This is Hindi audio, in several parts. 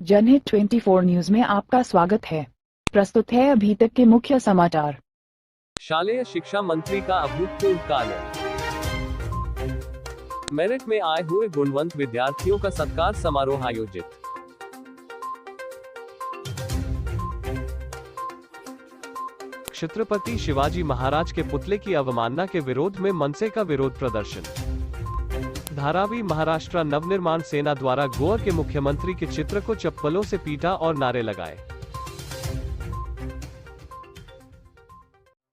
जनहित 24 न्यूज में आपका स्वागत है। प्रस्तुत है अभी तक के मुख्य समाचार। शालेय शिक्षा मंत्री का अभूतपूर्व कार्य। मेरिट में आए हुए गुणवंत विद्यार्थियों का सत्कार समारोह आयोजित। छत्रपति शिवाजी महाराज के पुतले की अवमानना के विरोध में मनसे का विरोध प्रदर्शन। धारावी महाराष्ट्र नवनिर्माण सेना द्वारा गोवा के मुख्यमंत्री के चित्र को चप्पलों से पीटा और नारे लगाए।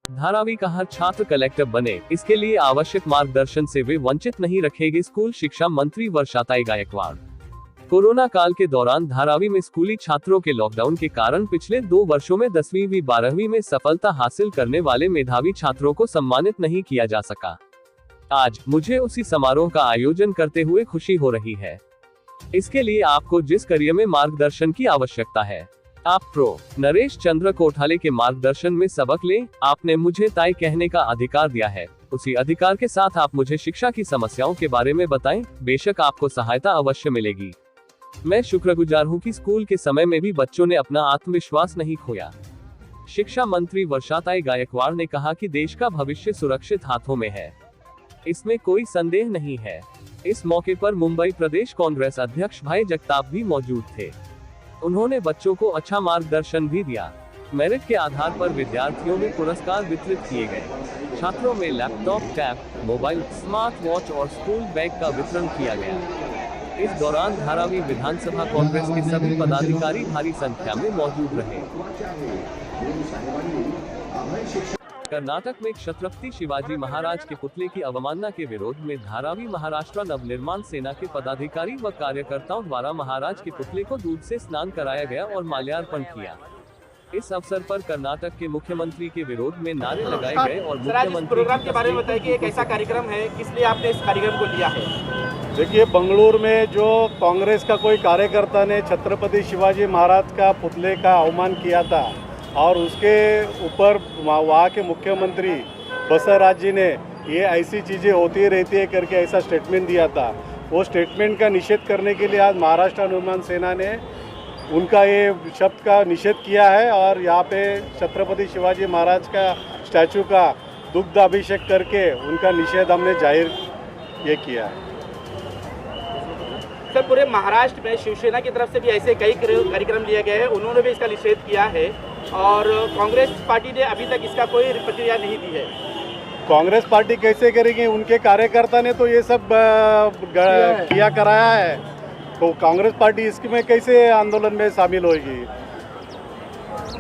धारावी का हर छात्र कलेक्टर बने, इसके लिए आवश्यक मार्गदर्शन से वे वंचित नहीं रखेगी स्कूल शिक्षा मंत्री वर्षाताई गायकवाड़। कोरोना काल के दौरान धारावी में स्कूली छात्रों के लॉकडाउन के कारण पिछले 2 वर्षों में 10वीं 12वीं में सफलता हासिल करने वाले मेधावी छात्रों को सम्मानित नहीं किया जा सका। आज मुझे उसी समारोह का आयोजन करते हुए खुशी हो रही है। इसके लिए आपको जिस करियर में मार्गदर्शन की आवश्यकता है, आप प्रो नरेश चंद्र कोठाले के मार्गदर्शन में सबक लें। आपने मुझे ताई कहने का अधिकार दिया है, उसी अधिकार के साथ आप मुझे शिक्षा की समस्याओं के बारे में बताएं। बेशक आपको सहायता अवश्य मिलेगी। मैं शुक्रगुजार हूं कि स्कूल के समय में भी बच्चों ने अपना आत्मविश्वास नहीं खोया। शिक्षा मंत्री वर्षाताई गायकवाड़ ने कहा कि देश का भविष्य सुरक्षित हाथों में है, इसमें कोई संदेह नहीं है। इस मौके पर मुंबई प्रदेश कांग्रेस अध्यक्ष भाई जगताप भी मौजूद थे। उन्होंने बच्चों को अच्छा मार्गदर्शन भी दिया। मेरिट के आधार पर विद्यार्थियों में पुरस्कार वितरित किए गए। छात्रों में laptop, tab, mobile, smart watch और स्कूल बैग का वितरण किया गया। इस दौरान धारावी विधानसभा कांग्रेस के सभी पदाधिकारी भारी संख्या में मौजूद रहे। कर्नाटक में छत्रपति शिवाजी महाराज के पुतले की अवमानना के विरोध में धारावी महाराष्ट्र नवनिर्माण सेना के पदाधिकारी व कार्यकर्ताओं द्वारा महाराज के पुतले को दूध से स्नान कराया गया और माल्यार्पण किया। इस अवसर पर कर्नाटक के मुख्यमंत्री के विरोध में नारे लगाए गए और मुख्यमंत्री प्रोग्राम के बारे में बताइए कि एक ऐसा कार्यक्रम है, किस लिए आपने इस कार्यक्रम को लिया है? देखिए, बंगलुरु में जो कांग्रेस का कोई कार्यकर्ता ने छत्रपति शिवाजी महाराज का पुतले का अवमान किया था और उसके ऊपर वहाँ के मुख्यमंत्री बसवराज जी ने ये ऐसी चीज़ें होती रहती है करके ऐसा स्टेटमेंट दिया था। वो स्टेटमेंट का निषेध करने के लिए आज महाराष्ट्र निर्माण सेना ने उनका ये शब्द का निषेध किया है और यहाँ पे छत्रपति शिवाजी महाराज का स्टैचू का दुग्ध अभिषेक करके उनका निषेध हमने जाहिर ये किया है। सर, पूरे महाराष्ट्र में शिवसेना की तरफ से भी ऐसे कई कार्यक्रम लिए गए हैं, उन्होंने भी इसका निषेध किया है और कांग्रेस पार्टी ने अभी तक इसका कोई प्रतिक्रिया नहीं दी है। कांग्रेस पार्टी कैसे करेगी? उनके कार्यकर्ता ने तो ये सब किया कराया है, तो कांग्रेस पार्टी इसमें कैसे आंदोलन में शामिल होगी?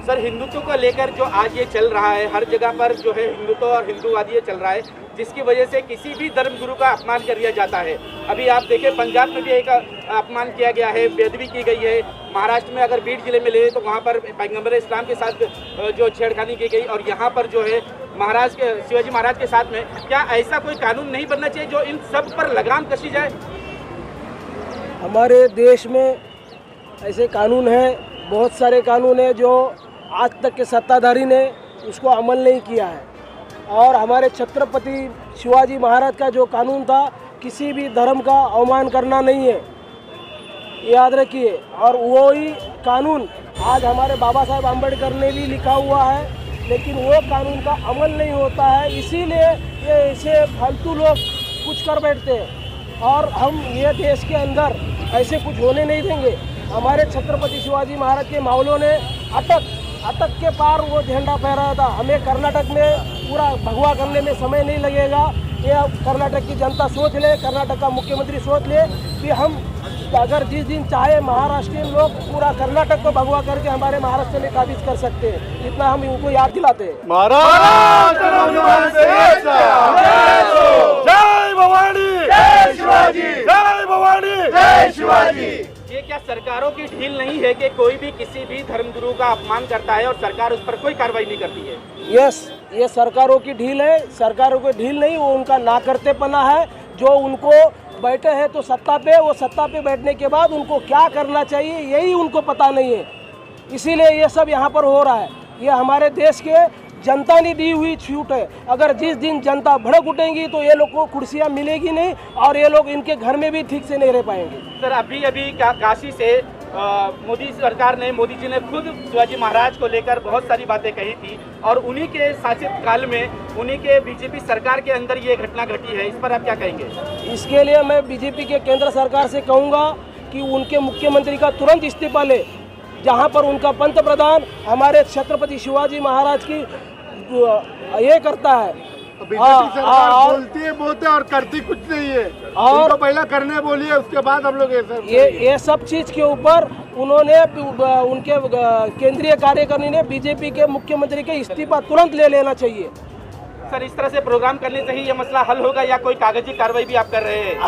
सर, हिंदुत्व को लेकर जो आज ये चल रहा है, हर जगह पर जो है हिंदुत्व और हिंदूवादी ये चल रहा है, जिसकी वजह से किसी भी धर्मगुरु का अपमान कर दिया जाता है। अभी आप देखें, पंजाब में भी एक अपमान किया गया है, बेदबी की गई है। महाराष्ट्र में अगर बीड जिले में ले तो वहाँ पर पैगंबर इस्लाम के साथ जो छेड़खानी की गई और यहाँ पर जो है शिवाजी महाराज के साथ में, क्या ऐसा कोई कानून नहीं बनना चाहिए जो इन सब पर लगाम कसी जाए? हमारे देश में ऐसे कानून हैं, बहुत सारे कानून हैं जो आज तक के सत्ताधारी ने उसको अमल नहीं किया है। और हमारे छत्रपति शिवाजी महाराज का जो कानून था, किसी भी धर्म का अवमान करना नहीं है, याद रखिए। और वही कानून आज हमारे बाबा साहब आम्बेडकर ने भी लिखा हुआ है, लेकिन वो कानून का अमल नहीं होता है। इसीलिए ये ऐसे फालतू लोग कुछ कर बैठते हैं और हम ये देश के अंदर ऐसे कुछ होने नहीं देंगे। हमारे छत्रपति शिवाजी महाराज के मावलों ने अटक के पार वो झंडा फहराया था। हमें कर्नाटक में पूरा भगवा करने में समय नहीं लगेगा। ये कर्नाटक की जनता सोच ले, कर्नाटक का मुख्यमंत्री सोच ले कि हम अगर जिस दिन चाहे महाराष्ट्रीयन लोग पूरा कर्नाटक को भगवा करके हमारे महाराष्ट्र में काबिज कर सकते हैं। इतना हम उनको याद दिलाते हैं। जय भवानी, जय शिवाजी, जय भवानी, जय शिवाजी। ये क्या सरकारों की ढील नहीं है कि कोई भी किसी भी धर्मगुरु का अपमान करता है और सरकार उस पर कोई कार्रवाई नहीं करती है? यस, ये सरकारों की ढील है। सरकारों की ढील नहीं, वो उनका ना करतेपना है। जो उनको बैठे हैं तो सत्ता पे, वो सत्ता पे बैठने के बाद उनको क्या करना चाहिए यही उनको पता नहीं है। इसीलिए ये सब यहाँ पर हो रहा है। ये हमारे देश के जनता ने दी हुई छूट है। अगर जिस दिन जनता भड़क उठेंगी तो ये लोग को कुर्सियाँ मिलेगी नहीं और ये लोग इनके घर में भी ठीक से नहीं रह पाएंगे। सर, अभी काशी से मोदी सरकार ने, मोदी जी ने खुद शिवाजी महाराज को लेकर बहुत सारी बातें कही थी और उन्हीं के शासित काल में, उन्हीं के बीजेपी सरकार के अंदर ये घटना घटी है। इस पर आप क्या कहेंगे? इसके लिए मैं बीजेपी के केंद्र सरकार से कहूँगा कि उनके मुख्यमंत्री का तुरंत इस्तीफा ले, जहाँ पर उनका पंतप्रधान हमारे छत्रपति शिवाजी महाराज की ये करता है। बीजेपी सरकार बोलती है बहुत है और करती कुछ नहीं है। और तो पहला करने बोलिए, उसके बाद हम लोग ये सब चीज के ऊपर उन्होंने, उनके केंद्रीय कार्यकारिणी ने बीजेपी के मुख्यमंत्री के इस्तीफा तुरंत ले लेना चाहिए। सर, इस तरह से प्रोग्राम करने से ही ये मसला हल होगा या कोई कागजी कार्रवाई भी आप कर रहे हैं?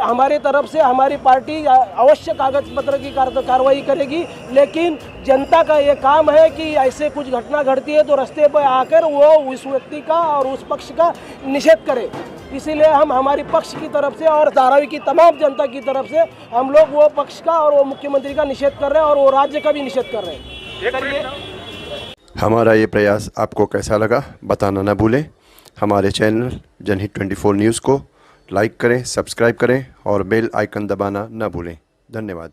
हमारी तरफ से हमारी पार्टी अवश्य कागज पत्र की कार्रवाई करेगी, लेकिन जनता का ये काम है कि ऐसे कुछ घटना घटती है तो रास्ते पर आकर वो उस व्यक्ति का और उस पक्ष का निषेध करे। इसीलिए हम हमारी पक्ष की तरफ से और धारावी की तमाम जनता की तरफ से हम लोग वो पक्ष का और वो मुख्यमंत्री का निषेध कर रहे हैं और वो राज्य का भी निषेध कर रहे हैं। हमारा ये प्रयास आपको कैसा लगा बताना न भूलें। हमारे चैनल जनहित 24 न्यूज़ को लाइक करें, सब्सक्राइब करें और बेल आइकन दबाना न भूलें। धन्यवाद।